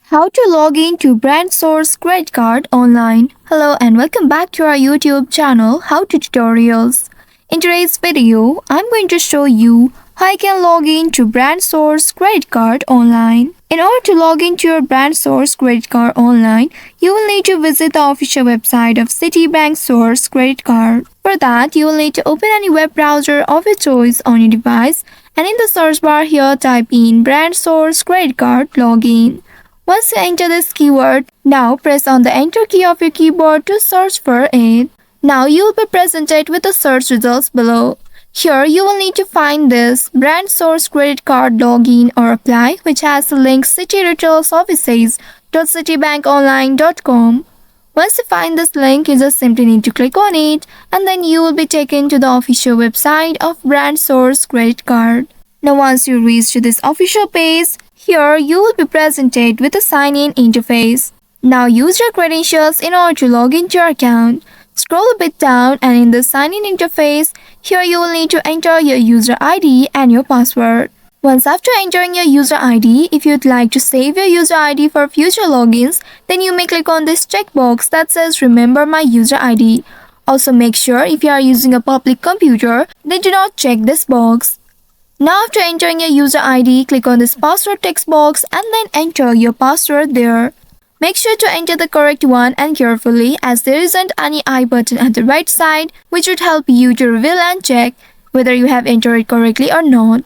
How to log in to BrandSource Credit Card online. Hello and welcome back to our YouTube channel How to Tutorials. In today's video, I'm going to show you how you can log in to BrandSource Credit Card online. In order to log into your BrandSource Credit Card online, you will need to visit the official website of BrandSource Credit Card. For that, you will need to open any web browser of your choice on your device, and in the search bar here type in BrandSource Credit Card Login. Once you enter this keyword, now press on the enter key of your keyboard to search for it. Now you will be presented with the search results below. Here you will need to find this BrandSource Credit Card Login or Apply, which has the link cityretailservices.citibankonline.com. Once you find this link, you just simply need to click on it, and then you will be taken to the official website of BrandSource Credit Card. Now once you reach to this official page, here you will be presented with a sign-in interface. Now use your credentials in order to log into your account. Scroll a bit down and in the sign-in interface, here you will need to enter your user ID and your password. Once after entering your user ID, if you'd like to save your user ID for future logins, then you may click on this checkbox that says Remember my user ID. Also make sure if you are using a public computer, then do not check this box. Now after entering your user ID, click on this password text box and then enter your password there. Make sure to enter the correct one and carefully, as there isn't any I button at the right side, which would help you to reveal and check whether you have entered it correctly or not.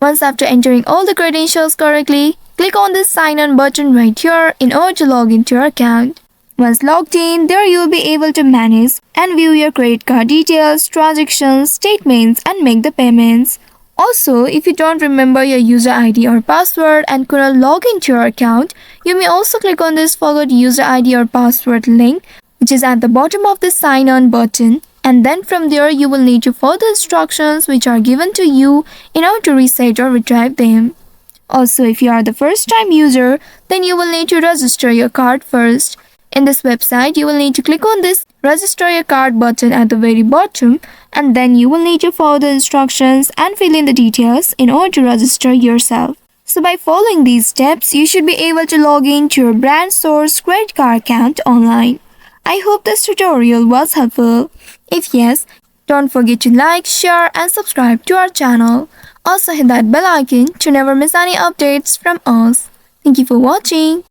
Once after entering all the credentials correctly, click on this sign on button right here in order to log into your account. Once logged in, there you will be able to manage and view your credit card details, transactions, statements and make the payments. Also, if you don't remember your user ID or password and couldn't log into your account, you may also click on this Forgot User ID or Password link, which is at the bottom of the Sign On button, and then from there you will need to follow the instructions which are given to you in order to reset or retrieve them. Also, if you are the first time user, then you will need to register your card first. In this website, you will need to click on this Register Your Card button at the very bottom, and then you will need to follow the instructions and fill in the details in order to register yourself. So by following these steps, you should be able to log in to your BrandSource Credit Card account online. I hope this tutorial was helpful. If yes, don't forget to like, share and subscribe to our channel. Also hit that bell icon to never miss any updates from us. Thank you for watching.